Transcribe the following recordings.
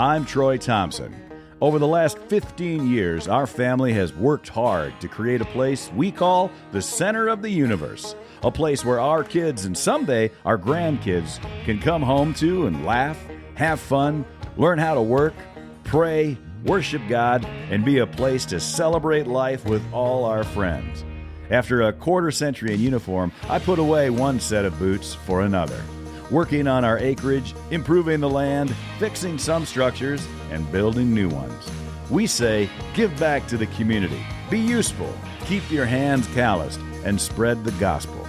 I'm Troy Thompson. Over the last 15 years, our family has worked hard to create a place we call the center of the universe. A place where our kids and someday our grandkids can come home to and laugh, have fun, learn how to work, pray, worship God, and be a place to celebrate life with all our friends. After a quarter century in uniform, I put away one set of boots for another, working on our acreage, improving the land, fixing some structures, and building new ones. We say, give back to the community, be useful, keep your hands calloused, and spread the gospel.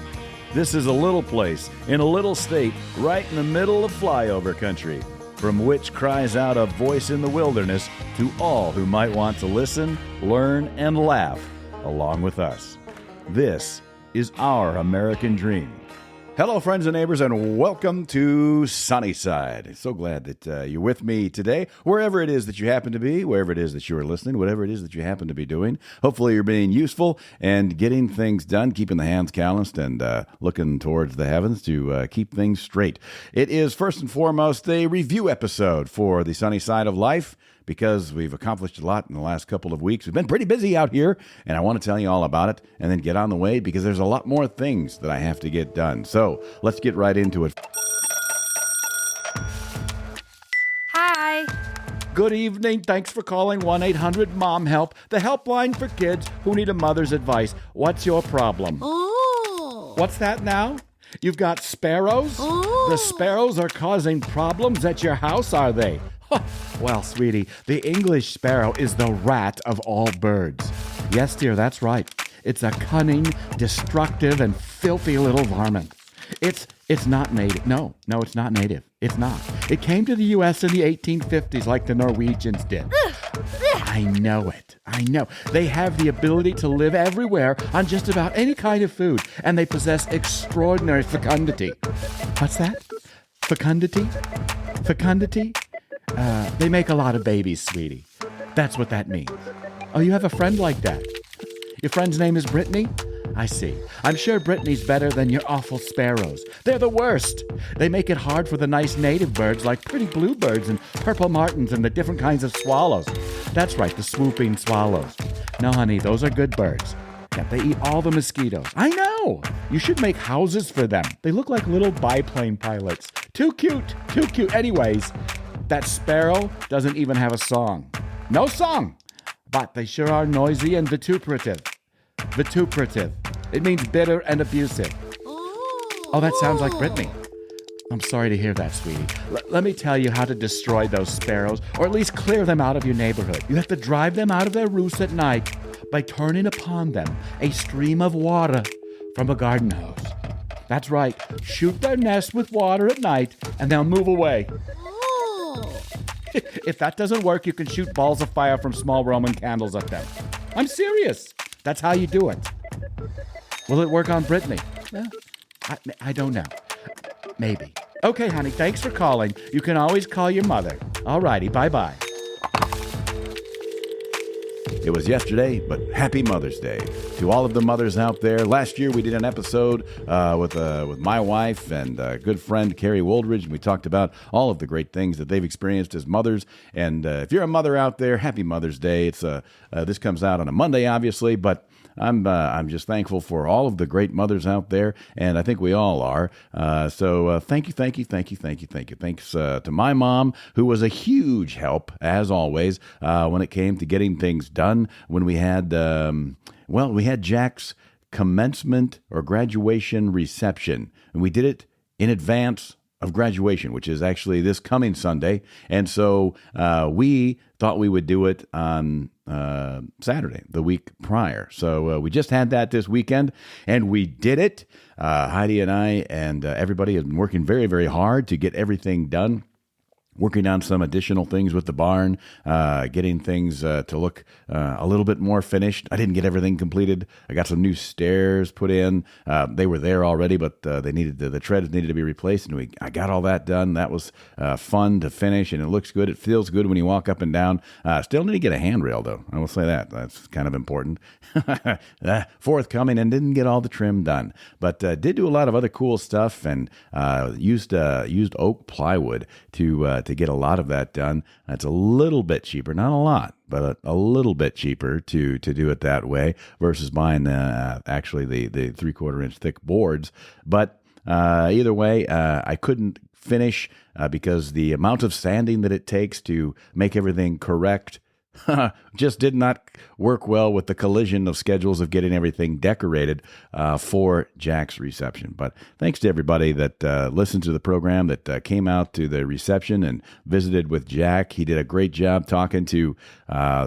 This is a little place in a little state right in the middle of flyover country, from which cries out a voice in the wilderness to all who might want to listen, learn, and laugh along with us. This is our American dream. Hello, friends and neighbors, and welcome to Sunnyside. So glad that you're with me today, wherever it is that you happen to be, wherever it is that you are listening, whatever it is that you happen to be doing. Hopefully you're being useful and getting things done, keeping the hands calloused, and looking towards the heavens to keep things straight. It is, first and foremost, a review episode for the Sunny Side of Life, because we've accomplished a lot in the last couple of weeks. We've been pretty busy out here, and I want to tell you all about it and then get on the way because there's a lot more things that I have to get done. So let's get right into it. Hi. Good evening. Thanks for calling 1-800-MOM-HELP, the helpline for kids who need a mother's advice. What's your problem? Ooh. What's that now? You've got sparrows? Ooh. The sparrows are causing problems at your house, are they? Well, sweetie, the English sparrow is the rat of all birds. Yes, dear, that's right. It's a cunning, destructive, and filthy little varmint. It's not native. No, it's not native. It's not. It came to the U.S. in the 1850s like the Norwegians did. I know it. I know. They have the ability to live everywhere on just about any kind of food, and they possess extraordinary fecundity. What's that? Fecundity? Fecundity? They make a lot of babies, sweetie. That's what that means. Oh, you have a friend like that. Your friend's name is Brittany? I see. I'm sure Brittany's better than your awful sparrows. They're the worst. They make it hard for the nice native birds like pretty bluebirds and purple martins and the different kinds of swallows. That's right, the swooping swallows. No, honey, those are good birds. Yeah, they eat all the mosquitoes. I know! You should make houses for them. They look like little biplane pilots. Too cute, too cute. Anyways, that sparrow doesn't even have a song. No song! But they sure are noisy and vituperative. Vituperative. It means bitter and abusive. Oh, that sounds like Brittany. I'm sorry to hear that, sweetie. Let me tell you how to destroy those sparrows, or at least clear them out of your neighborhood. You have to drive them out of their roosts at night by turning upon them a stream of water from a garden hose. That's right. Shoot their nest with water at night, and they'll move away. If that doesn't work, you can shoot balls of fire from small Roman candles at them. I'm serious. That's how you do it. Will it work on Brittany? I don't know. Maybe. Okay, honey, thanks for calling. You can always call your mother. All righty, bye-bye. It was yesterday, but happy Mother's Day to all of the mothers out there. Last year we did an episode with my wife and good friend Carrie Woldridge, and we talked about all of the great things that they've experienced as mothers. And if you're a mother out there, happy Mother's Day. It's this comes out on a Monday, obviously, but I'm just thankful for all of the great mothers out there, and I think we all are. So thank you. Thanks to my mom, who was a huge help, as always, when it came to getting things done. When we had, we had Jack's commencement or graduation reception, and we did it in advance of graduation, which is actually this coming Sunday. And so we thought we would do it on Saturday, the week prior. So we just had that this weekend, and we did it. Heidi and I and everybody have been working very, very hard to get everything done. Working on some additional things with the barn, getting things to look a little bit more finished. I didn't get everything completed. I got some new stairs put in. They were there already, but they needed the treads needed to be replaced, and I got all that done. That was fun to finish, and it looks good. It feels good when you walk up and down. Still need to get a handrail, though. I will say that. That's kind of important. Forthcoming, and didn't get all the trim done, but did do a lot of other cool stuff, and used oak plywood to to get a lot of that done. It's a little bit cheaper, not a lot, but a little bit cheaper to do it that way versus buying actually the 3/4 inch thick boards. But either way, I couldn't finish because the amount of sanding that it takes to make everything correct just did not work well with the collision of schedules of getting everything decorated for Jack's reception. But thanks to everybody that listened to the program, that came out to the reception and visited with Jack. He did a great job talking to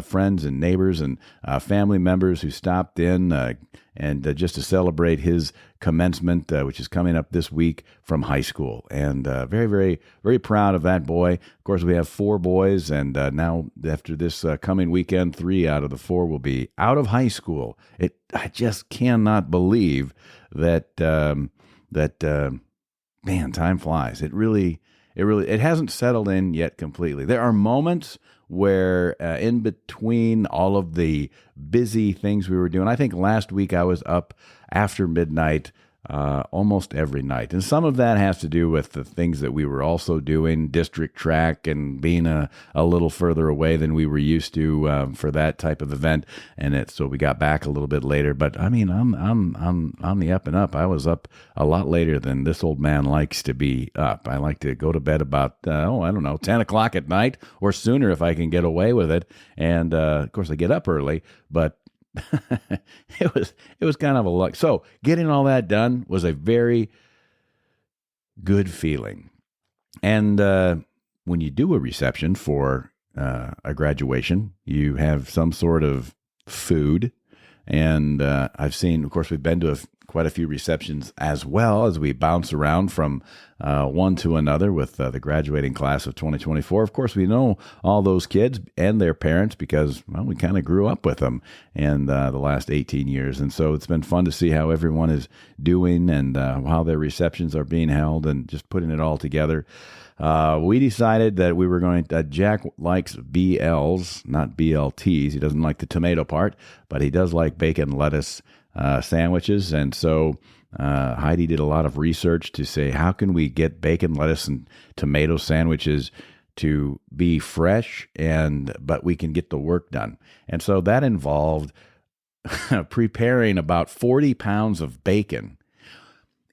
friends and neighbors and family members who stopped in and just to celebrate his commencement, which is coming up this week from high school. And very, very, very proud of that boy. Of course, we have 4 boys, and now after this coming weekend, 3 out of the 4 will be out of high school. I just cannot believe that man, time flies. It hasn't settled in yet completely. There are moments where in between all of the busy things we were doing, I think last week I was up after midnight almost every night. And some of that has to do with the things that we were also doing, district track and being a little further away than we were used to for that type of event. And so we got back a little bit later. But I mean, I'm the up and up. I was up a lot later than this old man likes to be up. I like to go to bed about, 10 o'clock at night or sooner if I can get away with it. And of course, I get up early, but it was kind of a luck. So getting all that done was a very good feeling. And when you do a reception for a graduation, you have some sort of food. And I've seen, of course, we've been to quite a few receptions as well as we bounce around from one to another with the graduating class of 2024. Of course, we know all those kids and their parents because, well, we kind of grew up with them in the last 18 years. And so it's been fun to see how everyone is doing and how their receptions are being held and just putting it all together. We decided that we were going to, Jack likes BLs, not BLTs. He doesn't like the tomato part, but he does like bacon lettuce sandwiches. And so Heidi did a lot of research to say, how can we get bacon, lettuce, and tomato sandwiches to be fresh but we can get the work done. And so that involved preparing about 40 pounds of bacon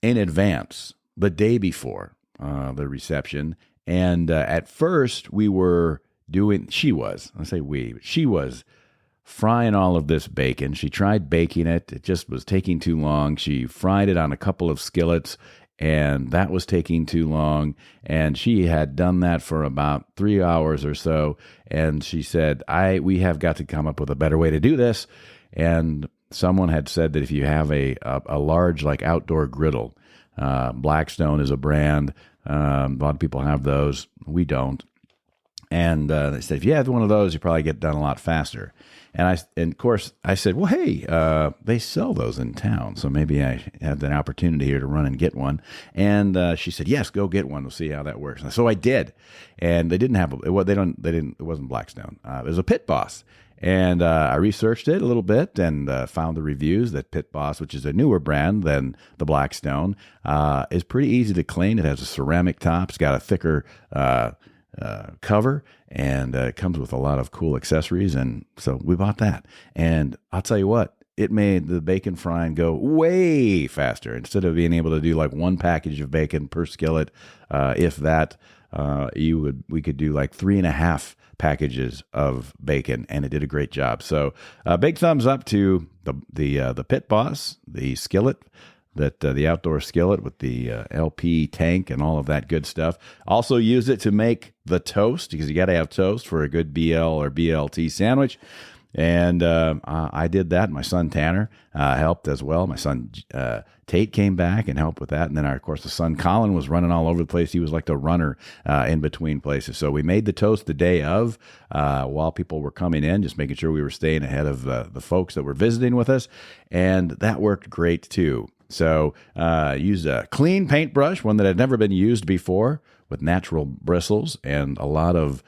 in advance the day before the reception. And at first she was frying all of this bacon. She tried baking it. It just was taking too long. She fried it on a couple of skillets, and that was taking too long. And she had done that for about 3 hours or so. And she said, we have got to come up with a better way to do this. And someone had said that if you have a large, like, outdoor griddle, Blackstone is a brand. A lot of people have those. We don't. And they said, if you had one of those, you probably get done a lot faster. And of course, I said, well, hey, they sell those in town, so maybe I had an opportunity here to run and get one. And she said, yes, go get one. We'll see how that works. And so I did. And they didn't have it wasn't Blackstone. It was a Pit Boss. And I researched it a little bit and found the reviews that Pit Boss, which is a newer brand than the Blackstone, is pretty easy to clean. It has a ceramic top. It's got a thicker cover, and it comes with a lot of cool accessories. And so we bought that. And I'll tell you what, it made the bacon frying go way faster. Instead of being able to do like one package of bacon per skillet, if that, we could do like 3.5 packages of bacon, and it did a great job. So big thumbs up to the Pit Boss, the skillet, the outdoor skillet with the LP tank and all of that good stuff. Also use it to make the toast, because you got to have toast for a good BL or BLT sandwich. And I did that. My son Tanner helped as well. My son Tate came back and helped with that. And then, of course, the son Colin was running all over the place. He was like the runner in between places. So we made the toast the day of while people were coming in, just making sure we were staying ahead of the folks that were visiting with us. And that worked great, too. So used a clean paintbrush, one that had never been used before, with natural bristles and a lot of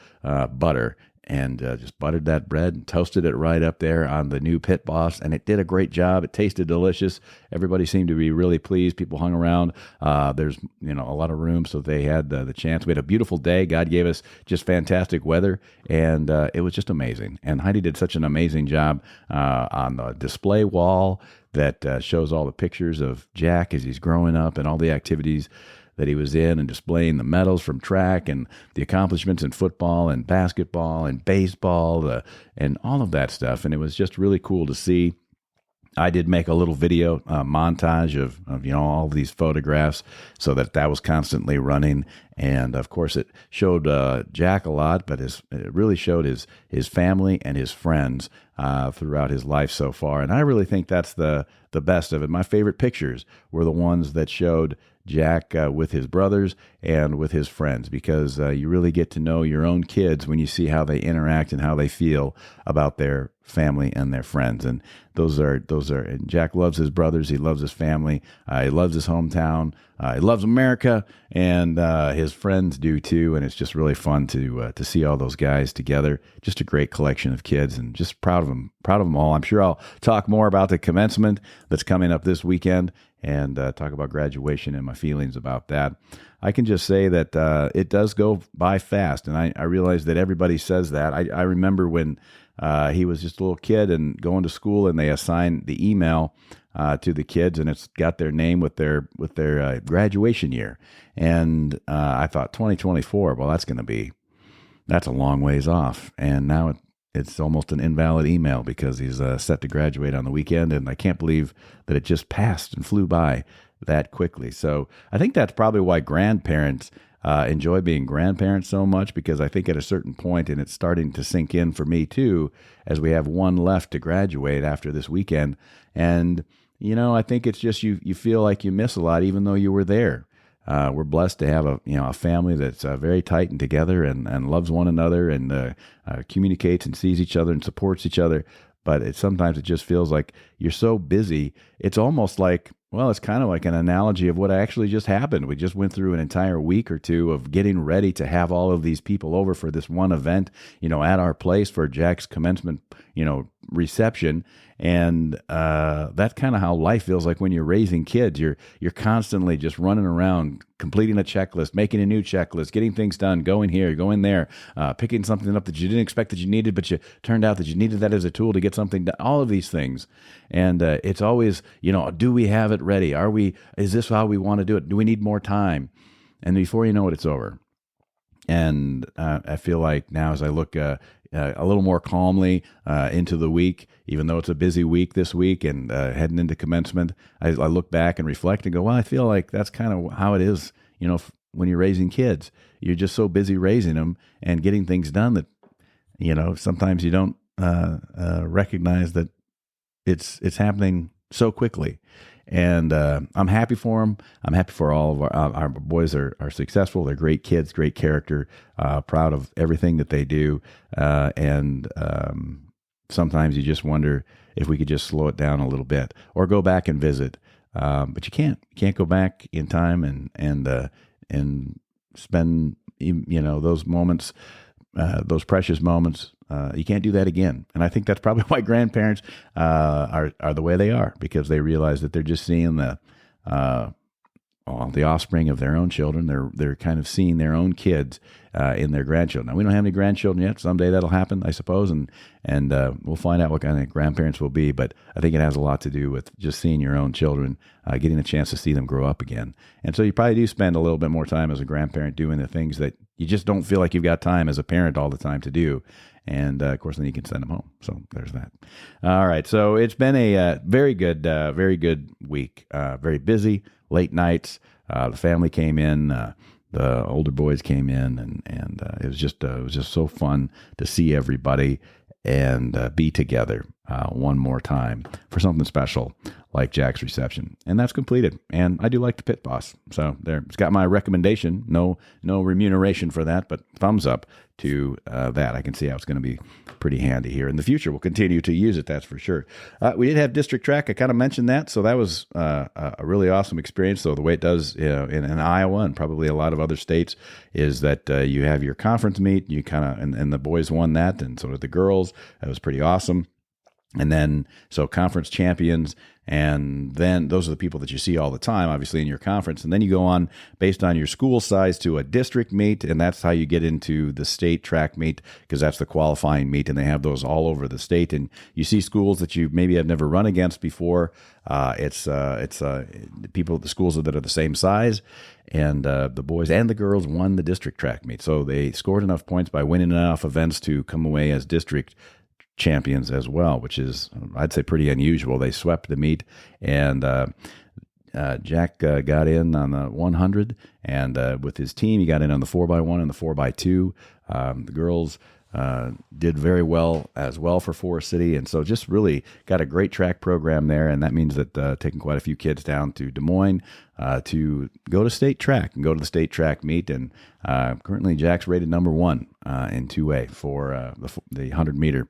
butter. and just buttered that bread and toasted it right up there on the new pit boss. And it did a great job. It tasted delicious. Everybody seemed to be really pleased. People hung around. There's, a lot of room, so they had the chance. We had a beautiful day. God gave us just fantastic weather, and it was just amazing. And Heidi did such an amazing job on the display wall that shows all the pictures of Jack as he's growing up and all the activities that he was in, and displaying the medals from track and the accomplishments in football and basketball and baseball and all of that stuff. And it was just really cool to see. I did make a little video montage of all of these photographs, so that was constantly running. And of course, it showed Jack a lot, but it really showed his family and his friends throughout his life so far. And I really think that's the best of it. My favorite pictures were the ones that showed Jack with his brothers and with his friends, because you really get to know your own kids when you see how they interact and how they feel about their family and their friends. And those are and Jack loves his brothers, he loves his family, he loves his hometown, he loves America, and his friends do too. And it's just really fun to see all those guys together. Just a great collection of kids, and just proud of them all. I'm sure I'll talk more about the commencement that's coming up this weekend, and talk about graduation and my feelings about that. I can just say that it does go by fast, and I realize that everybody says that. I remember when he was just a little kid and going to school, and they assigned the email to the kids, and it's got their name with their graduation year. And I thought 2024, well, that's a long ways off. And now it's almost an invalid email, because he's set to graduate on the weekend, and I can't believe that it just passed and flew by that quickly. So I think that's probably why grandparents enjoy being grandparents so much, because I think at a certain point, and it's starting to sink in for me too, as we have one left to graduate after this weekend. And, I think it's just you feel like you miss a lot, even though you were there. We're blessed to have a family that's very tight and together, and loves one another, and communicates and sees each other and supports each other. But sometimes it just feels like you're so busy. It's almost like, well, it's kind of like an analogy of what actually just happened. We just went through an entire week or two of getting ready to have all of these people over for this one event, at our place for Jack's commencement, reception. And that's kind of how life feels like when you're raising kids. You're constantly just running around, completing a checklist, making a new checklist, getting things done, going here, going there, picking something up that you didn't expect that you needed, but you turned out that you needed that as a tool to get something done. All of these things. And it's always, do we have it ready? Is this how we want to do it? Do we need more time? And before you know it, it's over. And I feel like now, as I look a little more calmly into the week, even though it's a busy week this week, and heading into commencement, I look back and reflect and go, well, I feel like that's kind of how it is, when you're raising kids. You're just so busy raising them and getting things done that, sometimes you don't recognize that it's happening so quickly. And I'm happy for them. I'm happy for all of our boys are successful. They're great kids, great character, proud of everything that they do. And sometimes you just wonder if we could just slow it down a little bit or go back and visit. But you can't. You can't go back in time and spend those moments, those precious moments. You can't do that again. And I think that's probably why grandparents are the way they are, because they realize that they're just seeing the offspring of their own children. They're kind of seeing their own kids in their grandchildren. Now, we don't have any grandchildren yet. Someday that'll happen, I suppose, and we'll find out what kind of grandparents we'll be. But I think it has a lot to do with just seeing your own children, getting a chance to see them grow up again. And so you probably do spend a little bit more time as a grandparent doing the things that you just don't feel like you've got time as a parent all the time to do. And, of course, then you can send them home. So there's that. All right. So it's been a very good week. Very busy, late nights. The family came in. The older boys came in, and it was just so fun to see everybody and be together one more time for something special like Jack's reception. And that's completed. And I do like the pit boss. So there, it's got my recommendation. No remuneration for that, but thumbs up to that. I can see how it's going to be pretty handy here in the future. We'll continue to use it, that's for sure. We did have district track. I kind of mentioned that. So that was a really awesome experience. So the way it does in Iowa and probably a lot of other states is that you have your conference meet. You kind of, and the boys won that, and so did the girls. That was pretty awesome. And then, so conference champions, and then those are the people that you see all the time, obviously, in your conference. And then you go on, based on your school size, to a district meet, and that's how you get into the state track meet, because that's the qualifying meet, and they have those all over the state. And you see schools that you maybe have never run against before. It's people, the schools that are the same size, and the boys and the girls won the district track meet. So they scored enough points by winning enough events to come away as district champions as well, which is, I'd say, pretty unusual. They swept the meet, and Jack got in on the 100, and with his team, he got in on the 4x1 and the 4x2. The girls did very well as well for Forest City, and so just really got a great track program there, and that means that taking quite a few kids down to Des Moines to go to state track and go to the state track meet, and currently Jack's rated number 1 in 2A for the 100-meter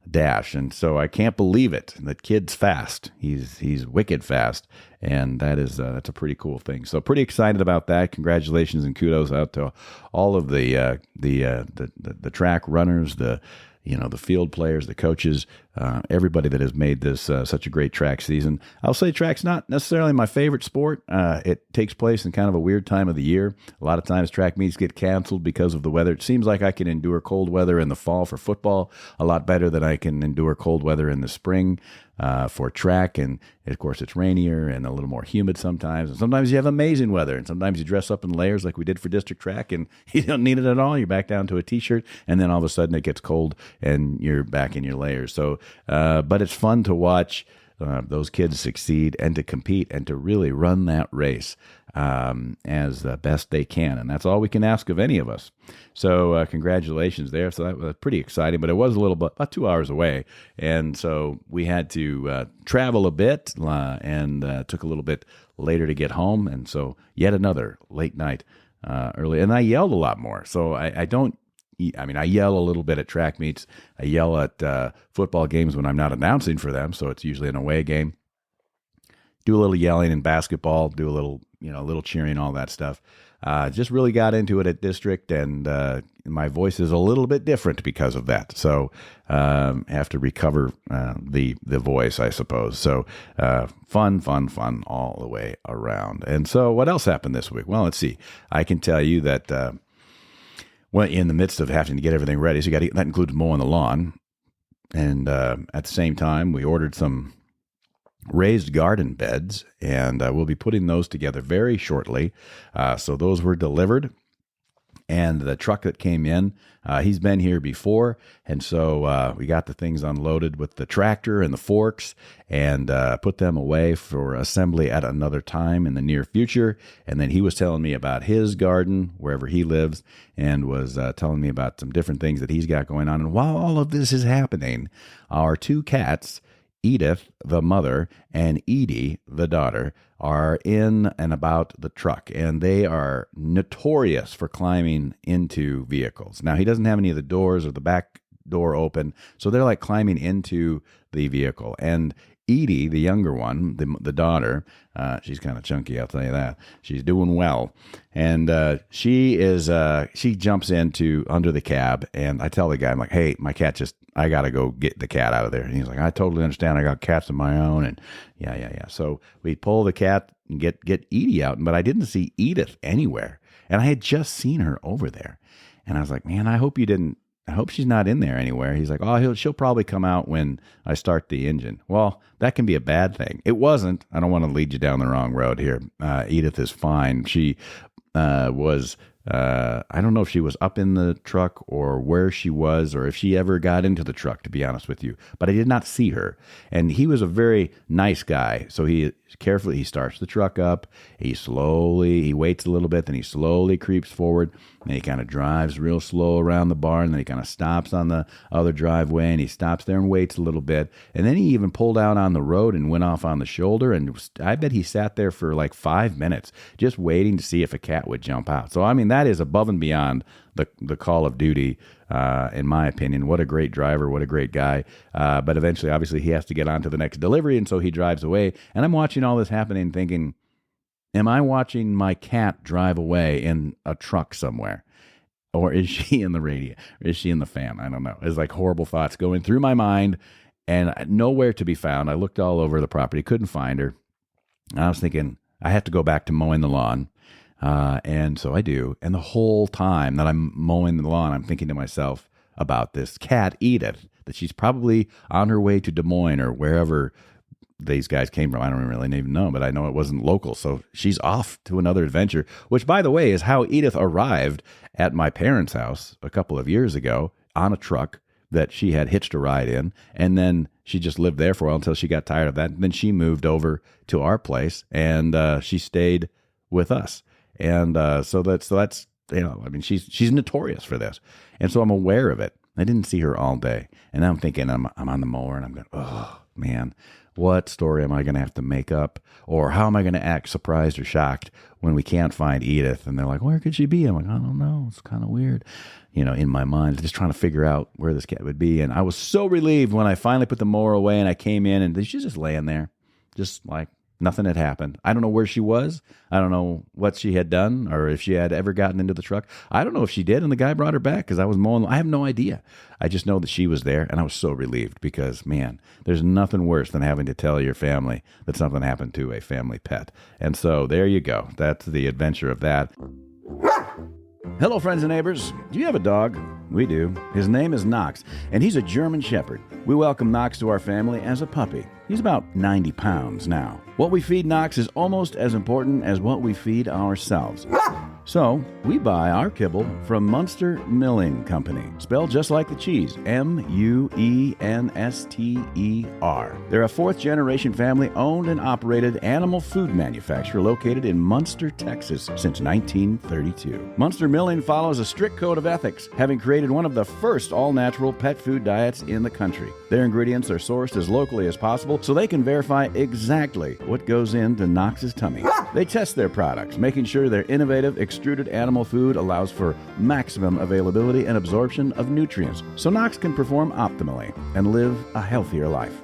dash, and so I can't believe it. The kid's fast. He's wicked fast, and that's a pretty cool thing. So pretty excited about that. Congratulations and kudos out to all of the track runners, the field players, the coaches, everybody that has made this such a great track season. I'll say track's not necessarily my favorite sport. It takes place in kind of a weird time of the year. A lot of times track meets get canceled because of the weather. It seems like I can endure cold weather in the fall for football a lot better than I can endure cold weather in the spring for track. And of course, it's rainier and a little more humid sometimes. And sometimes you have amazing weather, and sometimes you dress up in layers like we did for district track, and you don't need it at all. You're back down to a t-shirt, and then all of a sudden it gets cold and you're back in your layers. So, but it's fun to watch those kids succeed and to compete and to really run that race as best they can. And that's all we can ask of any of us. So congratulations there. So that was pretty exciting, but it was a little bit, about 2 hours away. And so we had to travel a bit and took a little bit later to get home. And so yet another late night early. And I yelled a lot more. So I yell a little bit at track meets. I yell at football games when I'm not announcing for them, so it's usually an away game. Do a little yelling in basketball, do a little cheering, all that stuff. Just really got into it at district, and my voice is a little bit different because of that. So have to recover the voice, I suppose. So fun all the way around. And so what else happened this week? Well, let's see. I can tell you that well, in the midst of having to get everything ready, so that includes mowing the lawn. And at the same time, we ordered some raised garden beds, and we'll be putting those together very shortly. So those were delivered. And the truck that came in, he's been here before. And so we got the things unloaded with the tractor and the forks and put them away for assembly at another time in the near future. And then he was telling me about his garden, wherever he lives, and was telling me about some different things that he's got going on. And while all of this is happening, our 2 cats, Edith, the mother, and Edie, the daughter, are in and about the truck, and they are notorious for climbing into vehicles. Now, he doesn't have any of the doors or the back door open, so they're like climbing into the vehicle. And Edie, the younger one, the daughter, she's kind of chunky, I'll tell you that. She's doing well. And she jumps into under the cab, and I tell the guy, I'm like, hey, my cat I got to go get the cat out of there. And he's like, I totally understand. I got cats of my own. And yeah. So we pull the cat and get Edie out, but I didn't see Edith anywhere. And I had just seen her over there. And I was like, man, I hope she's not in there anywhere. He's like, oh, she'll probably come out when I start the engine. Well, that can be a bad thing. It wasn't. I don't want to lead you down the wrong road here. Edith is fine. She was I don't know if she was up in the truck or where she was or if she ever got into the truck, to be honest with you. But I did not see her. And he was a very nice guy. So he starts the truck up. He waits a little bit, then he slowly creeps forward. And he kind of drives real slow around the barn. Then he kind of stops on the other driveway, and he stops there and waits a little bit. And then he even pulled out on the road and went off on the shoulder. And I bet he sat there for like 5 minutes just waiting to see if a cat would jump out. So, I mean, that is above and beyond the call of duty, in my opinion. What a great driver. What a great guy. But eventually, obviously, he has to get on to the next delivery, and so he drives away. And I'm watching all this happening thinking, am I watching my cat drive away in a truck somewhere? Or is she in the radio? Or is she in the fan? I don't know. It's like horrible thoughts going through my mind and nowhere to be found. I looked all over the property, couldn't find her. And I was thinking, I have to go back to mowing the lawn. And so I do. And the whole time that I'm mowing the lawn, I'm thinking to myself about this cat, Edith, that she's probably on her way to Des Moines or wherever these guys came from. I don't really even know, but I know it wasn't local. So she's off to another adventure, which, by the way, is how Edith arrived at my parents' house a couple of years ago on a truck that she had hitched a ride in. And then she just lived there for a while until she got tired of that. And then she moved over to our place, and she stayed with us. And so that's I mean, she's notorious for this. And so I'm aware of it. I didn't see her all day. And I'm thinking I'm on the mower, and I'm going, oh, man, what story am I going to have to make up? Or how am I going to act surprised or shocked when we can't find Edith? And they're like, where could she be? I'm like, I don't know. It's kind of weird. In my mind, just trying to figure out where this cat would be. And I was so relieved when I finally put the mower away and I came in, and she's just laying there, just like nothing had happened. I don't know where she was. I don't know what she had done or if she had ever gotten into the truck. I don't know if she did, and the guy brought her back because I was mowing. I have no idea. I just know that she was there, and I was so relieved because, man, there's nothing worse than having to tell your family that something happened to a family pet. And so there you go. That's the adventure of that. Hello, friends and neighbors. Do you have a dog? We do. His name is Knox, and he's a German Shepherd. We welcome Knox to our family as a puppy. He's about 90 pounds now. What we feed Knox is almost as important as what we feed ourselves. So, we buy our kibble from Munster Milling Company, spelled just like the cheese, Muenster. They're a fourth-generation family-owned and operated animal food manufacturer located in Munster, Texas, since 1932. Munster Milling follows a strict code of ethics, having created one of the first all-natural pet food diets in the country. Their ingredients are sourced as locally as possible, so they can verify exactly what goes into Knox's tummy. They test their products, making sure their innovative extruded animal food allows for maximum availability and absorption of nutrients, so Knox can perform optimally and live a healthier life.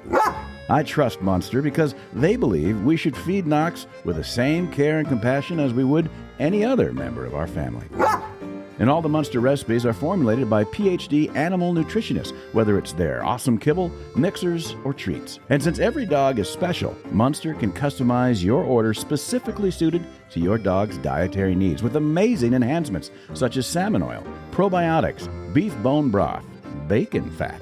I trust Munster because they believe we should feed Knox with the same care and compassion as we would any other member of our family. And all the Munster recipes are formulated by PhD animal nutritionists, whether it's their awesome kibble, mixers, or treats. And since every dog is special, Munster can customize your order specifically suited to your dog's dietary needs with amazing enhancements such as salmon oil, probiotics, beef bone broth, bacon fat,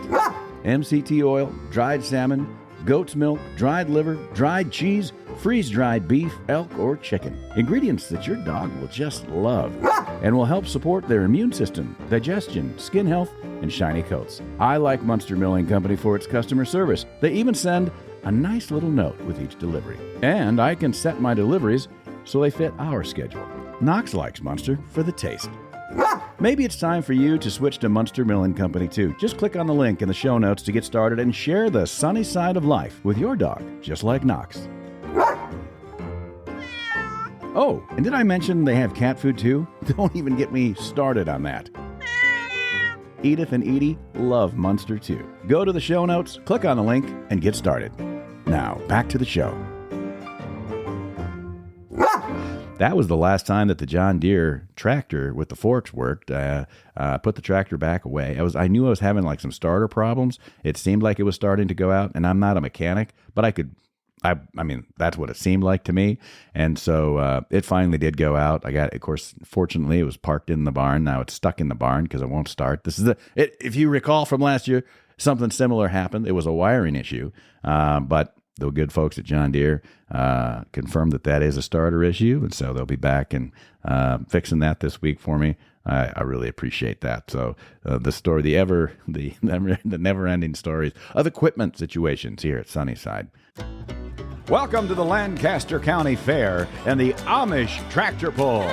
MCT oil, dried salmon, goat's milk, dried liver, dried cheese, freeze-dried beef, elk, or chicken. Ingredients that your dog will just love and will help support their immune system, digestion, skin health, and shiny coats. I like Munster Milling Company for its customer service. They even send a nice little note with each delivery. And I can set my deliveries so they fit our schedule. Knox likes Munster for the taste. Maybe it's time for you to switch to Munster Milling Company too. Just click on the link in the show notes to get started and share the sunny side of life with your dog, just like Knox. Oh, and did I mention they have cat food too? Don't even get me started on that. Edith and Edie love Munster too. Go to the show notes, click on the link, and get started. Now, back to the show. That was the last time that the John Deere tractor with the forks worked. Put the tractor back away. I knew I was having like some starter problems. It seemed like it was starting to go out, and I'm not a mechanic, but I mean, that's what it seemed like to me. And so it finally did go out. Of course, fortunately, it was parked in the barn. Now it's stuck in the barn because it won't start. If you recall from last year, something similar happened. It was a wiring issue, but the good folks at John Deere confirmed that is a starter issue, and so they'll be back and fixing that this week for me. I really appreciate that. So the story, the never-ending stories of equipment situations here at Sunnyside. Welcome to the Lancaster County Fair and the Amish Tractor Pull.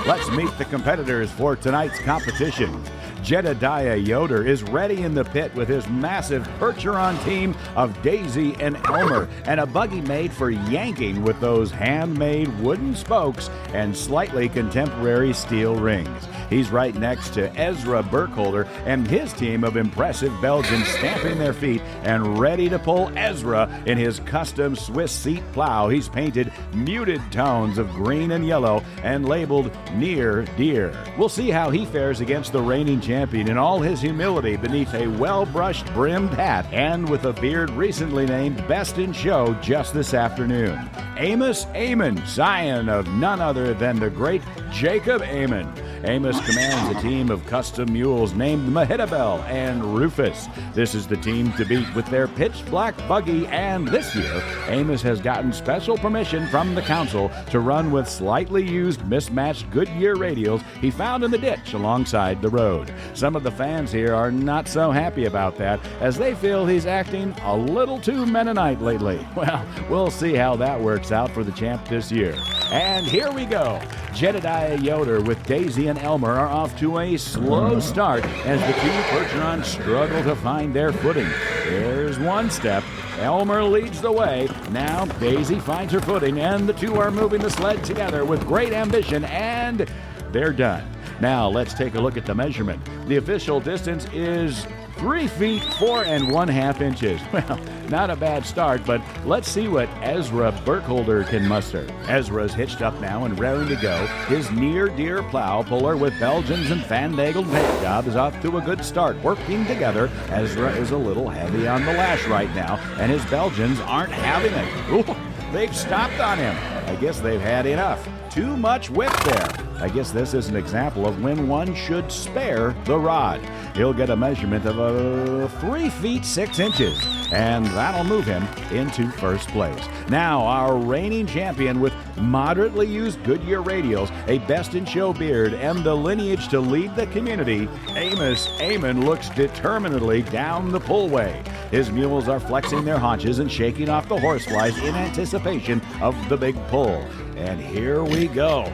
Let's meet the competitors for tonight's competition. Jedediah Yoder is ready in the pit with his massive Percheron team of Daisy and Elmer and a buggy made for yanking with those handmade wooden spokes and slightly contemporary steel rings. He's right next to Ezra Burkholder and his team of impressive Belgians stamping their feet and ready to pull Ezra in his custom Swiss seat plow. He's painted muted tones of green and yellow and labeled Near Deer. We'll see how he fares against the reigning champion in all his humility beneath a well-brushed brimmed hat and with a beard recently named Best in Show just this afternoon. Amos Amon, scion of none other than the great Jacob Amon. Amos commands a team of custom mules named Mehitabel and Rufus. This is the team to beat with their pitch black buggy, and this year, Amos has gotten special permission from the council to run with slightly used mismatched Goodyear radials he found in the ditch alongside the road. Some of the fans here are not so happy about that, as they feel he's acting a little too Mennonite lately. Well, we'll see how that works out for the champ this year. And here we go. Jedediah Yoder with Daisy and Elmer are off to a slow start as the two Percherons struggle to find their footing. There's one step. Elmer leads the way. Now Daisy finds her footing, and the two are moving the sled together with great ambition, and they're done. Now let's take a look at the measurement. The official distance is 3 feet 4 1/2 inches. Well, not a bad start, but let's see what Ezra Burkholder can muster. Ezra's hitched up now and raring to go. His Near Deer plow puller with Belgians and fandangled paint job is off to a good start. Working together, Ezra is a little heavy on the lash right now, and his Belgians aren't having it. Ooh, they've stopped on him. I guess they've had enough. Too much whip there. I guess this is an example of when one should spare the rod. He'll get a measurement of 3 feet 6 inches, and that'll move him into first place. Now, our reigning champion with moderately used Goodyear radials, a Best in Show beard, and the lineage to lead the community, Amos Amon looks determinedly down the pullway. His mules are flexing their haunches and shaking off the horseflies in anticipation of the big pull. And here we go.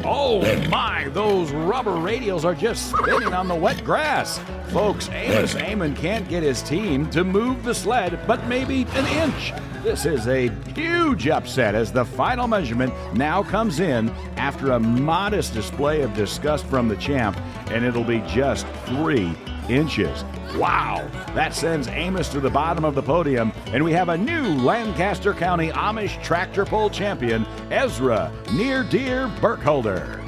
Oh my, those rubber radials are just spinning on the wet grass. Folks, Amos Amon can't get his team to move the sled but maybe an inch. This is a huge upset as the final measurement now comes in after a modest display of disgust from the champ, and it'll be just 3 inches. Wow, that sends Amos to the bottom of the podium, and we have a new Lancaster County Amish Tractor Pull champion, Ezra Near Deer Burkholder.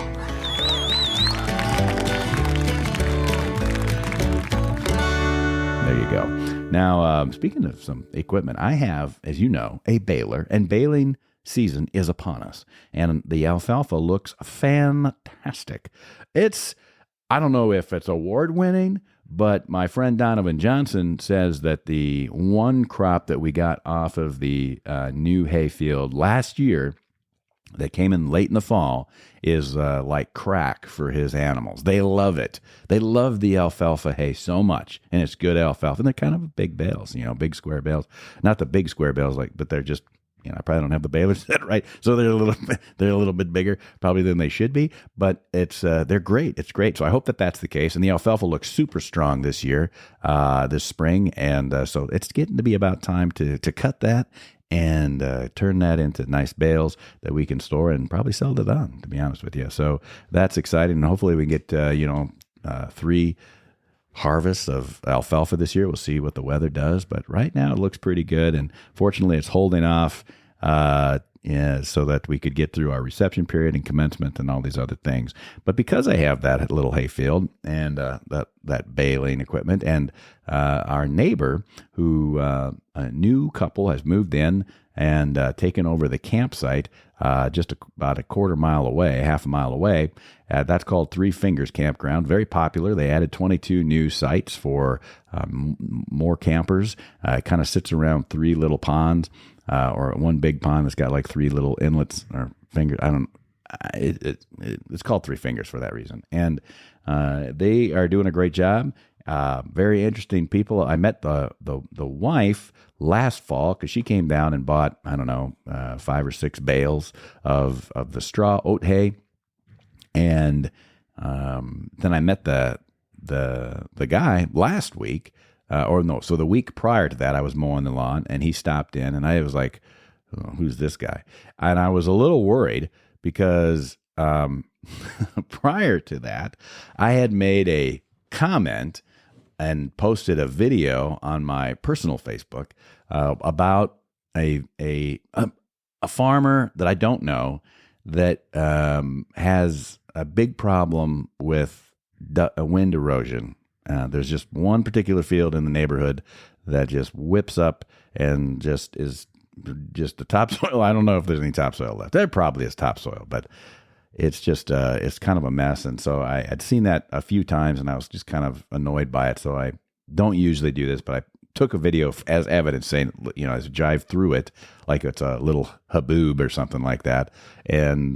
There you go. Now, speaking of some equipment, I have, as you know, a baler, and baling season is upon us, and the alfalfa looks fantastic. I don't know if it's award-winning, but my friend Donovan Johnson says that the one crop that we got off of the new hayfield last year that came in late in the fall is like crack for his animals. They love it. They love the alfalfa hay so much, and it's good alfalfa. And they're kind of big bales, big square bales. Not the big square bales, but they're just, I probably don't have the baler set right, so they're a little bit bigger probably than they should be. But they're great. It's great. So I hope that that's the case. And the alfalfa looks super strong this year, this spring, and so it's getting to be about time to cut that and turn that into nice bales that we can store and probably sell it on, to be honest with you. So that's exciting, and hopefully we get 3 harvests of alfalfa this year. We'll see what the weather does, but right now it looks pretty good, and fortunately it's holding off so that we could get through our reception period and commencement and all these other things. But because I have that little hayfield and that baling equipment, and our neighbor who a new couple has moved in and taken over the campsite just about a quarter mile away, half a mile away. That's called Three Fingers Campground. Very popular. They added 22 new sites for more campers. It kind of sits around three little ponds or one big pond that's got like three little inlets or fingers. I don't. It's called Three Fingers for that reason, and they are doing a great job. Very interesting people. I met the wife last fall because she came down and bought, I don't know, 5 or 6 bales of the straw oat hay, and then I met the guy last week, so the week prior to that, I was mowing the lawn and he stopped in, and I was like, oh, "Who's this guy?" And I was a little worried because prior to that, I had made a comment and posted a video on my personal Facebook about a farmer that I don't know that has a big problem with wind erosion. There's just one particular field in the neighborhood that just whips up and just is just the topsoil. I don't know if there's any topsoil left. There probably is topsoil, but it's just it's kind of a mess. And so I had seen that a few times and I was just kind of annoyed by it. So I don't usually do this, but I took a video as evidence saying, as I jive through it like it's a little haboob or something like that, and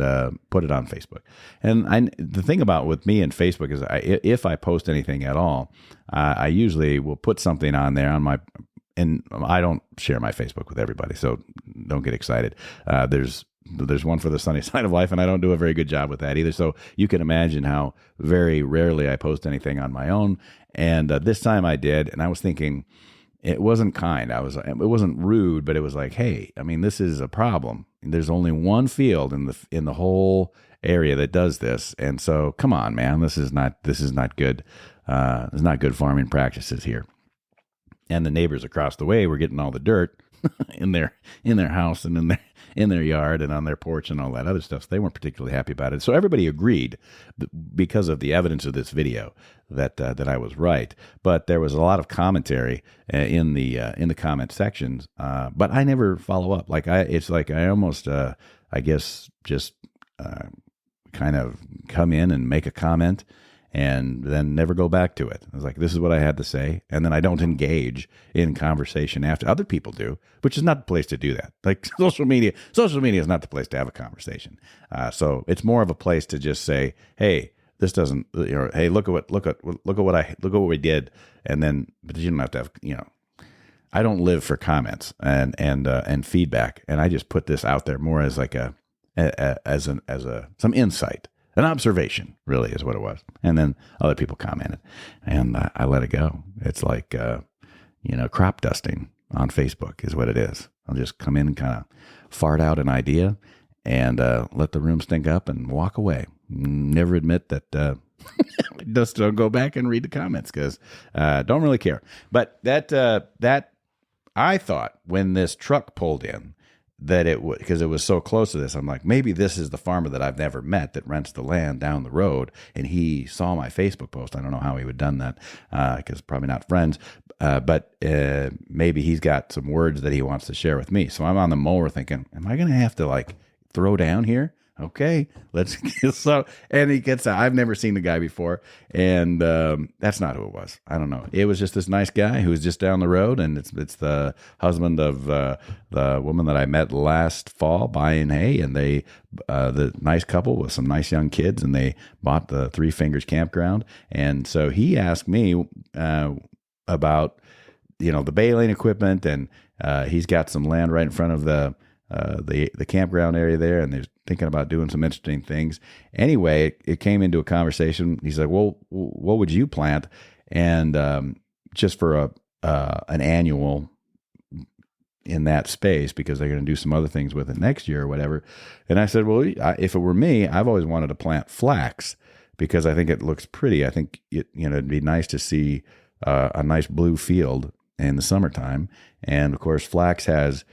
put it on Facebook. And the thing about with me and Facebook is if I post anything at all, I usually will put something on there and I don't share my Facebook with everybody, so don't get excited. There's one for the sunny side of life, and I don't do a very good job with that either. So you can imagine how very rarely I post anything on my own. And this time I did, and I was thinking it wasn't kind. It wasn't rude, but it was like, hey, I mean, this is a problem. There's only one field in the whole area that does this, and so come on, man, this is not good. It's not good farming practices here. And the neighbors across the way were getting all the dirt in their house and in their yard and on their porch and all that other stuff. So they weren't particularly happy about it. So everybody agreed because of the evidence of this video that I was right. But there was a lot of commentary in the comment sections. But I never follow up. It's like I almost I guess just kind of come in and make a comment and then never go back to it. I was like, this is what I had to say. And then I don't engage in conversation after. Other people do, which is not the place to do that. Like social media is not the place to have a conversation. So it's more of a place to just say, hey, this doesn't, hey, look at what we did. And then, but you don't have to have, I don't live for comments and feedback. And I just put this out there more as like some insight. An observation, really, is what it was. And then other people commented, and I let it go. It's like, crop dusting on Facebook is what it is. I'll just come in and kind of fart out an idea and let the room stink up and walk away. Never admit that. Just don't go back and read the comments because don't really care. But that I thought when this truck pulled in, that it would, because it was so close to this, I'm like, maybe this is the farmer that I've never met that rents the land down the road, and he saw my Facebook post. I don't know how he would have done that, because probably not friends, but maybe he's got some words that he wants to share with me. So I'm on the mower thinking, am I going to have to throw down here? Okay, let's so. And he gets out. I've never seen the guy before, and that's not who it was. I don't know. It was just this nice guy who was just down the road, and it's the husband of the woman that I met last fall buying hay, and they the nice couple with some nice young kids, and they bought the Three Fingers Campground, and so he asked me about the baling equipment, and he's got some land right in front of the campground area there, and they're thinking about doing some interesting things. Anyway, it came into a conversation. He's like, well, what would you plant? And just for an annual in that space, because they're going to do some other things with it next year or whatever. And I said, well, if it were me, I've always wanted to plant flax because I think it looks pretty. I think it'd be nice to see a nice blue field in the summertime. And of course, flax has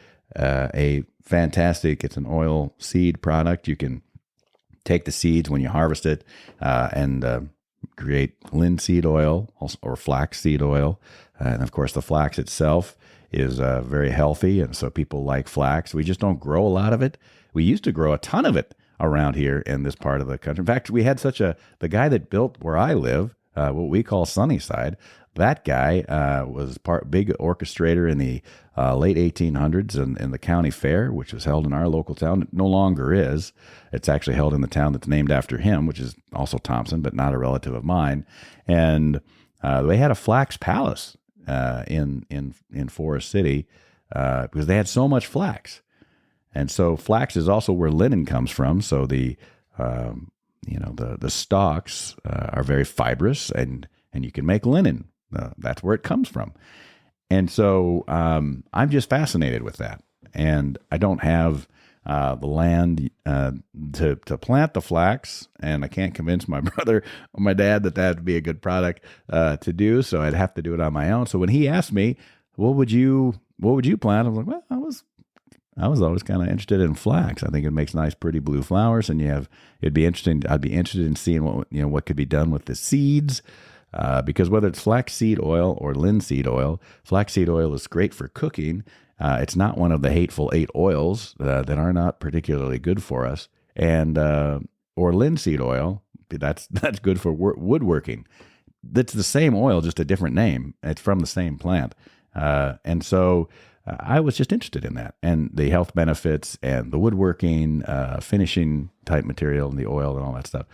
it's an oil seed product. You can take the seeds when you harvest it and create linseed oil or flaxseed oil. And of course, the flax itself is very healthy. And so people like flax. We just don't grow a lot of it. We used to grow a ton of it around here in this part of the country. In fact, we had the guy that built where I live, what we call Sunnyside, that guy was big orchestrator in the late 1800s in the county fair, which was held in our local town. It no longer is. It's actually held in the town that's named after him, which is also Thompson, but not a relative of mine. And they had a flax palace in Forest City because they had so much flax. And so flax is also where linen comes from. So the stalks are very fibrous, and you can make linen. That's where it comes from. And so I'm just fascinated with that. And I don't have the land to plant the flax, and I can't convince my brother or my dad that would be a good product to do. So I'd have to do it on my own. So when he asked me, what would you plant? I was like, well, I was always kind of interested in flax. I think it makes nice, pretty blue flowers, and it'd be interesting. I'd be interested in seeing what could be done with the seeds. Because whether it's flaxseed oil or linseed oil, flaxseed oil is great for cooking. It's not one of the hateful 8 oils that are not particularly good for us. And or linseed oil, that's good for woodworking. That's the same oil, just a different name. It's from the same plant. And so I was just interested in that and the health benefits and the woodworking, finishing type material and the oil and all that stuff.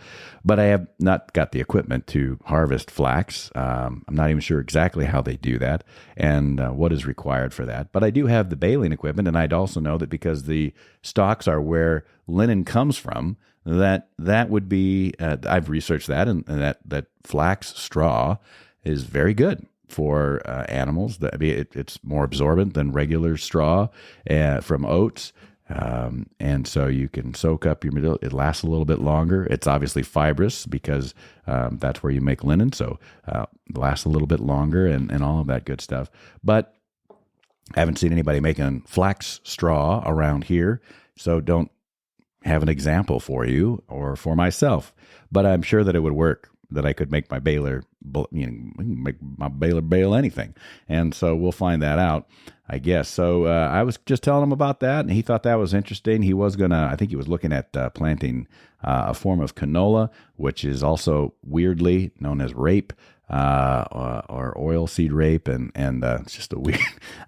But I have not got the equipment to harvest flax. I'm not even sure exactly how they do that and what is required for that. But I do have the baling equipment, and I'd also know that because the stalks are where linen comes from, that would be, I've researched that, and that flax straw is very good for animals. It's more absorbent than regular straw from oats. And so you can soak up your material. It lasts a little bit longer. It's obviously fibrous because that's where you make linen. So it lasts a little bit longer and all of that good stuff. But I haven't seen anybody making flax straw around here. So don't have an example for you or for myself. But I'm sure that it would work, that I could make my baler, make my baler bale anything. And so we'll find that out, I guess. So I was just telling him about that, and he thought that was interesting. He was I think he was looking at planting a form of canola, which is also weirdly known as rape, or oilseed rape. And it's just a weird,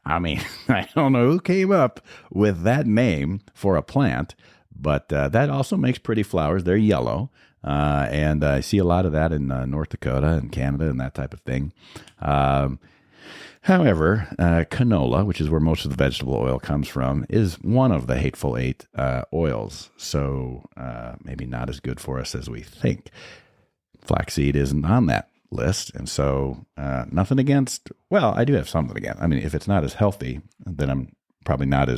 I don't know who came up with that name for a plant, but that also makes pretty flowers. They're yellow. And I see a lot of that in North Dakota and Canada and that type of thing. However, canola, which is where most of the vegetable oil comes from, is one of the hateful 8 oils. So maybe not as good for us as we think. Flaxseed isn't on that list. And so nothing against, well, I do have something against. If it's not as healthy, then I'm probably not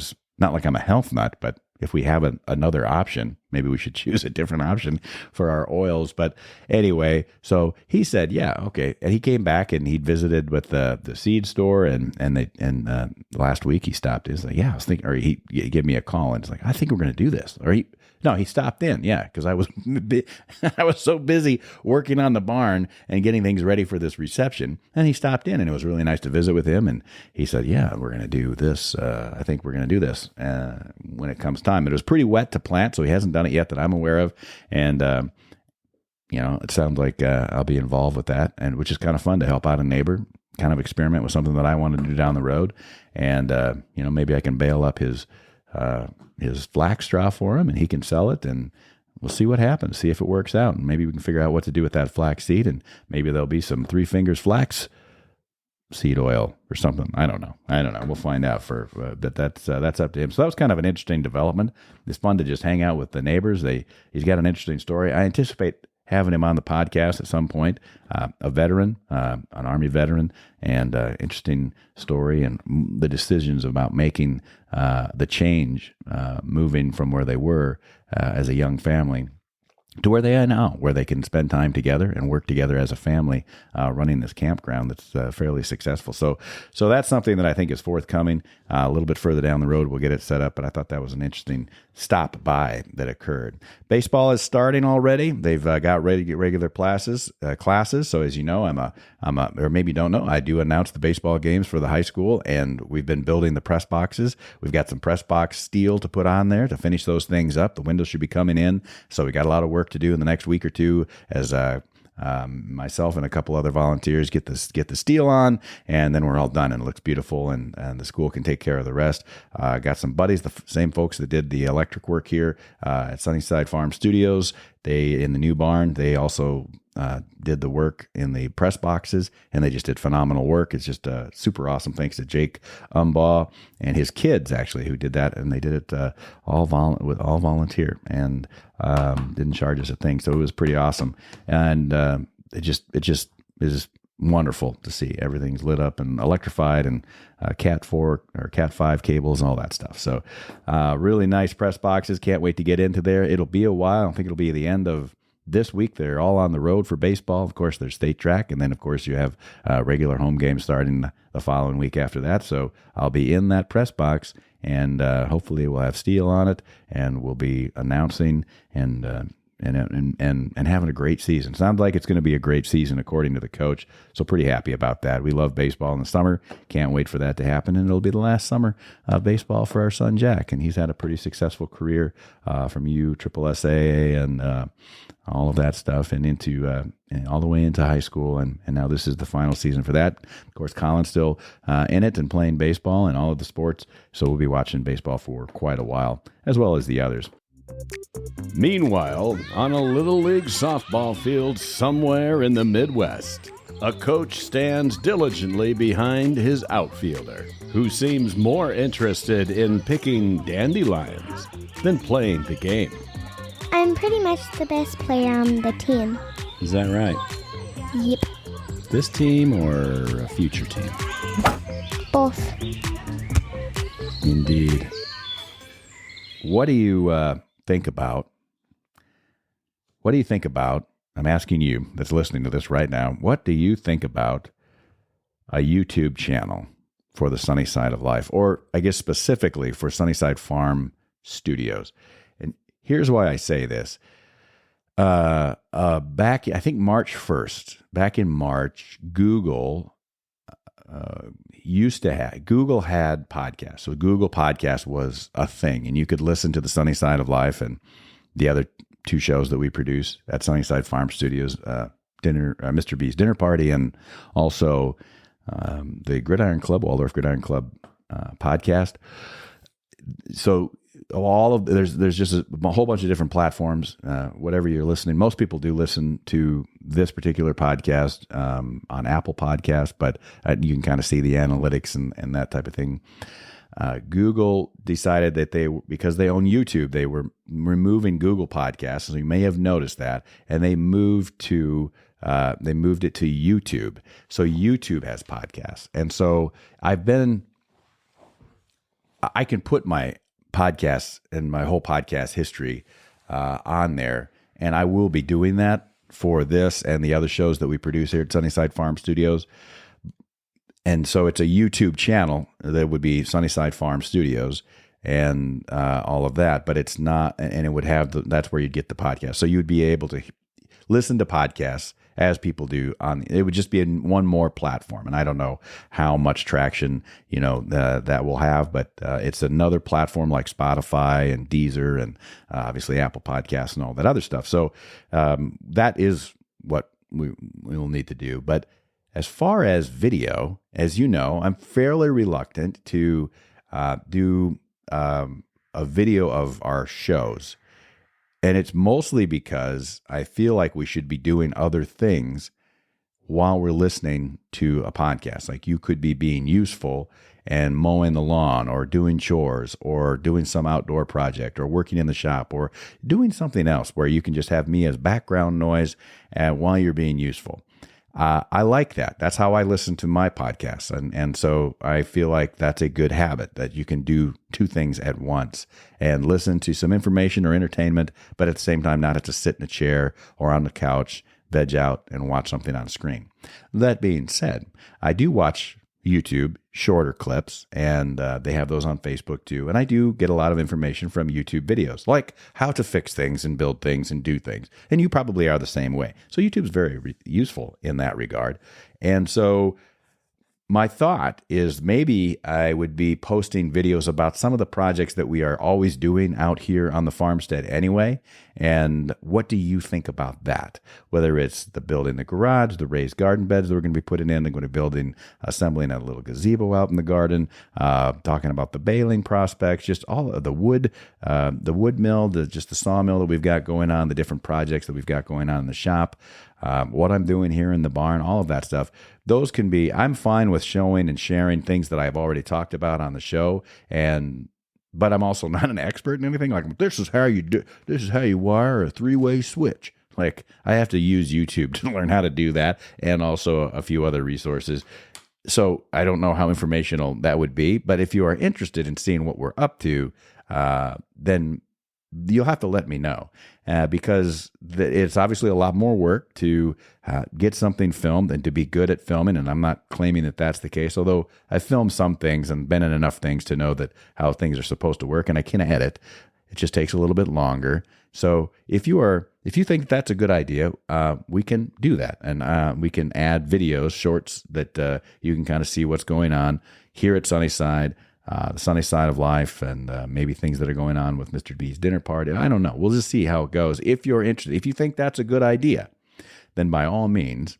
like I'm a health nut, but if we have another option, maybe we should choose a different option for our oils. But anyway, so he said, yeah, okay. And he came back and he'd visited with the seed store and last week he stopped. He's like, yeah, I was thinking, or he gave me a call and it's like, I think we're going to do this. He stopped in. Yeah. Cause I was so busy working on the barn and getting things ready for this reception. And he stopped in and it was really nice to visit with him. And he said, yeah, we're going to do this. I think we're going to do this when it comes time. It was pretty wet to plant, so he hasn't done it yet that I'm aware of. And, it sounds like I'll be involved with that, and which is kind of fun to help out a neighbor, kind of experiment with something that I want to do down the road. And, maybe I can bale up his flax straw for him and he can sell it, and we'll see what happens, see if it works out. And maybe we can figure out what to do with that flax seed, and maybe there'll be some 3 Fingers flax seed oil or something. I don't know. We'll find out that's up to him. So that was kind of an interesting development. It's fun to just hang out with the neighbors. He's got an interesting story. I anticipate having him on the podcast at some point. A veteran, an Army veteran, and interesting story and the decisions about making the change, moving from where they were as a young family to where they are now, where they can spend time together and work together as a family, running this campground that's fairly successful. So that's something that I think is forthcoming. A little bit further down the road, we'll get it set up. But I thought that was an interesting stop by that occurred. Baseball is starting already. They've got ready to get regular classes. So as you know, or maybe you don't know, I do announce the baseball games for the high school, and we've been building the press boxes. We've got some press box steel to put on there to finish those things up. The windows should be coming in, so we got a lot of work to do in the next week or two as myself and a couple other volunteers get the steel on, and then we're all done and it looks beautiful, and the school can take care of the rest. Got some buddies, the same folks that did the electric work here at Sunnyside Farm Studios. They, in the new barn, they also did the work in the press boxes, and they just did phenomenal work. It's just super awesome. Thanks to Jake Umbaugh and his kids, actually, who did that, and they did it all volunteer, and didn't charge us a thing. So it was pretty awesome, and it just is wonderful to see everything's lit up and electrified, and Cat 4 or Cat 5 cables and all that stuff. So really nice press boxes. Can't wait to get into there. It'll be a while. I think it'll be the end of this week. They're all on the road for baseball. Of course, there's state track, and then of course you have regular home games starting the following week after that. So I'll be in that press box, and hopefully we'll have steel on it, and we'll be announcing and having a great season. Sounds like it's going to be a great season according to the coach. So pretty happy about that. We love baseball in the summer. Can't wait for that to happen. And it'll be the last summer of baseball for our son Jack. And he's had a pretty successful career from USSSA and all of that stuff, and into and all the way into high school. And now this is the final season for that. Of course, Colin's still in it and playing baseball and all of the sports. So we'll be watching baseball for quite a while, as well as the others. Meanwhile, on a Little League softball field somewhere in the Midwest, a coach stands diligently behind his outfielder, who seems more interested in picking dandelions than playing the game. I'm pretty much the best player on the team. Is that right? Yep. This team or a future team? Both. Indeed. What do you think about? What do you think about? I'm asking you that's listening to this right now. What do you think about a YouTube channel for the Sunnyside of Life, or I guess specifically for Sunnyside Farm Studios? And here's why I say this. Back, I think March 1st, back in March, Google Google had podcasts. So Google Podcast was a thing, and you could listen to the Sunnyside of Life and the other two shows that we produce at Sunnyside Farm Studios, Mr. B's Dinner Party, and also the Gridiron Club, Waldorf Gridiron Club podcast. So there's just a whole bunch of different platforms, whatever you're listening. Most people do listen to this particular podcast on Apple Podcasts, but you can kind of see the analytics and that type of thing. Google decided that because they own YouTube, they were removing Google Podcasts. So you may have noticed that, and they moved it to YouTube. So YouTube has podcasts, and so I can put my podcasts and my whole podcast history on there, and I will be doing that for this and the other shows that we produce here at Sunnyside Farm Studios. And so it's a YouTube channel that would be Sunnyside Farm Studios and all of that, but it's not, and it would have that's where you'd get the podcast. So you would be able to listen to podcasts as people do it would just be in one more platform. And I don't know how much traction, that will have, but it's another platform like Spotify and Deezer and obviously Apple Podcasts and all that other stuff. So that is what we will need to do. But as far as video, as you know, I'm fairly reluctant to do a video of our shows. And it's mostly because I feel like we should be doing other things while we're listening to a podcast. Like you could be being useful and mowing the lawn or doing chores or doing some outdoor project or working in the shop or doing something else where you can just have me as background noise while you're being useful. I like that. That's how I listen to my podcasts. And so I feel like that's a good habit, that you can do two things at once and listen to some information or entertainment, but at the same time, not have to sit in a chair or on the couch, veg out, and watch something on a screen. That being said, I do watch YouTube shorter clips, and they have those on Facebook too. And I do get a lot of information from YouTube videos, like how to fix things and build things and do things. And you probably are the same way. So YouTube's very useful in that regard. And so my thought is maybe I would be posting videos about some of the projects that we are always doing out here on the farmstead anyway. And what do you think about that? Whether it's the building the garage, the raised garden beds that we're going to be putting in, they're going to be building, assembling a little gazebo out in the garden, talking about the baling prospects, just all of the wood mill, just the sawmill that we've got going on, the different projects that we've got going on in the shop, what I'm doing here in the barn, all of that stuff. Those can be, I'm fine with showing and sharing things that I've already talked about on the show, but I'm also not an expert in anything. Like, this is how you wire a 3-way switch. Like, I have to use YouTube to learn how to do that, and also a few other resources. So I don't know how informational that would be, but if you are interested in seeing what we're up to, then you'll have to let me know, because it's obviously a lot more work to get something filmed and to be good at filming. And I'm not claiming that that's the case, although I've filmed some things and been in enough things to know that how things are supposed to work, and I can edit. It just takes a little bit longer. So if you think that's a good idea, we can do that, and we can add videos, shorts that you can kind of see what's going on here at Sunnyside. The sunny side of life, and maybe things that are going on with Mr. B's dinner party. I don't know. We'll just see how it goes. If you're interested, if you think that's a good idea, then by all means,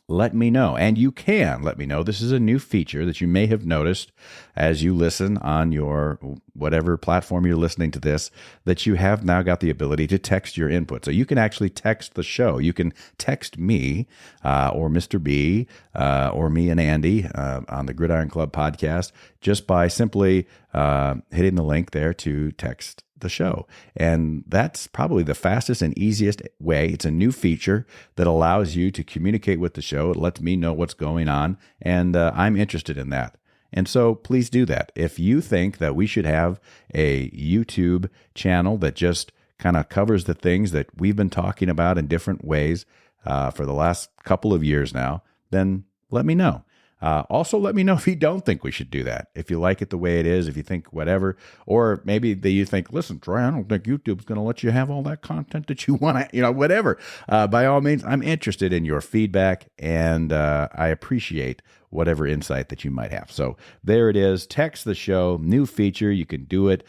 let me know. And you can let me know. This is a new feature that you may have noticed as you listen on your whatever platform you're listening to this, that you have now got the ability to text your input. So you can actually text the show. You can text me or Mr. B or me and Andy on the Gridiron Club podcast just by simply hitting the link there to text the show. And that's probably the fastest and easiest way. It's a new feature that allows you to communicate with the show. It lets me know what's going on, and I'm interested in that. And so please do that. If you think that we should have a YouTube channel that just kind of covers the things that we've been talking about in different ways for the last couple of years now, then let me know. Also, let me know if you don't think we should do that. If you like it the way it is, if you think whatever, or maybe you think, listen, Troy, I don't think YouTube's going to let you have all that content that you want to, whatever. By all means, I'm interested in your feedback, and I appreciate whatever insight that you might have. So there it is. Text the show, new feature. You can do it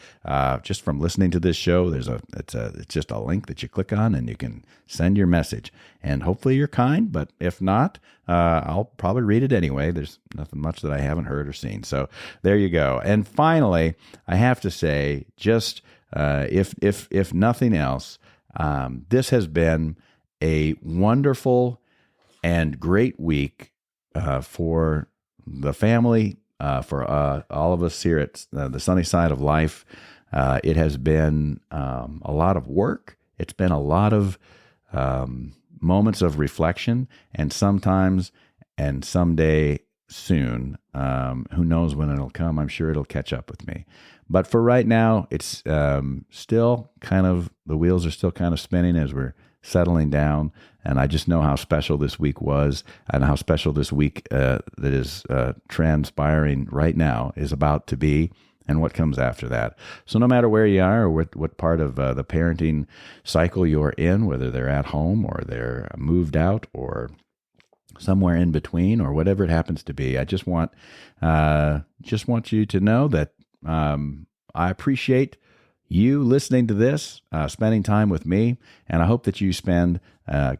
just from listening to this show. It's just a link that you click on, and you can send your message. And hopefully you're kind, but if not, I'll probably read it anyway. There's nothing much that I haven't heard or seen. So there you go. And finally, I have to say, just if nothing else, this has been a wonderful and great week for the family, for all of us here at the Sunny Side of Life. It has been a lot of work. It's been a lot of moments of reflection, and sometimes and someday soon, who knows when it'll come, I'm sure it'll catch up with me. But for right now, it's still kind of, the wheels are still kind of spinning as we're settling down. And I just know how special this week was, and how special this week that is transpiring right now is about to be, and what comes after that. So no matter where you are, or what part of the parenting cycle you're in, whether they're at home or they're moved out or somewhere in between, or whatever it happens to be, I just want you to know that I appreciate you listening to this, spending time with me, and I hope that you spend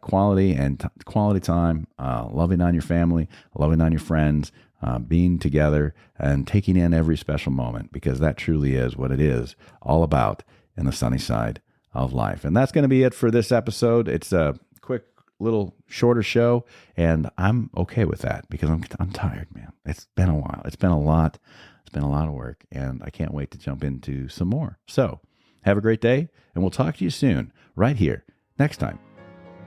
quality time loving on your family, loving on your friends, being together, and taking in every special moment, because that truly is what it is all about in the sunny side of life. And that's going to be it for this episode. It's a quick little shorter show, and I'm okay with that, because I'm tired, man. It's been a while. It's been a lot. It's been a lot of work, and I can't wait to jump into some more. So have a great day, and we'll talk to you soon, right here, next time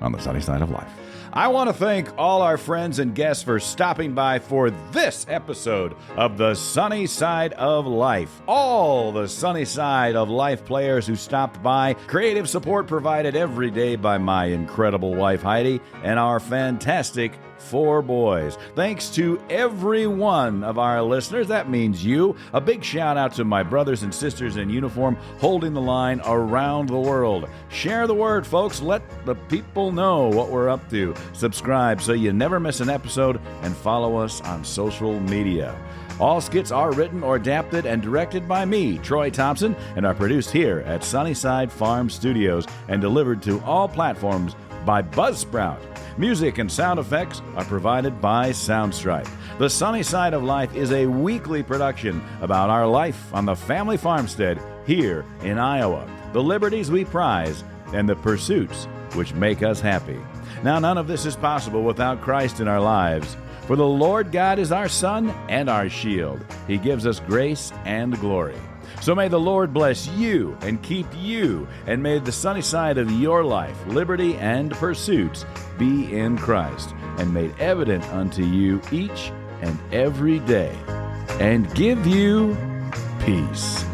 on the Sunny Side of Life. I want to thank all our friends and guests for stopping by for this episode of the Sunny Side of Life. All the Sunny Side of Life players who stopped by, creative support provided every day by my incredible wife Heidi and our fantastic 4 boys. Thanks to every one of our listeners. That means you. A big shout out to my brothers and sisters in uniform holding the line around the world. Share the word, folks. Let the people know what we're up to. Subscribe so you never miss an episode, and follow us on social media. All skits are written or adapted and directed by me, Troy Thompson, and are produced here at Sunnyside Farm Studios and delivered to all platforms by Buzzsprout. Music and sound effects are provided by Soundstripe. The Sunny Side of Life is a weekly production about our life on the family farmstead here in Iowa, the liberties we prize, and the pursuits which make us happy. Now, none of this is possible without Christ in our lives. For the Lord God is our sun and our shield. He gives us grace and glory. So may the Lord bless you and keep you, and may the sunny side of your life, liberty and pursuits, be in Christ, and made evident unto you each and every day, and give you peace.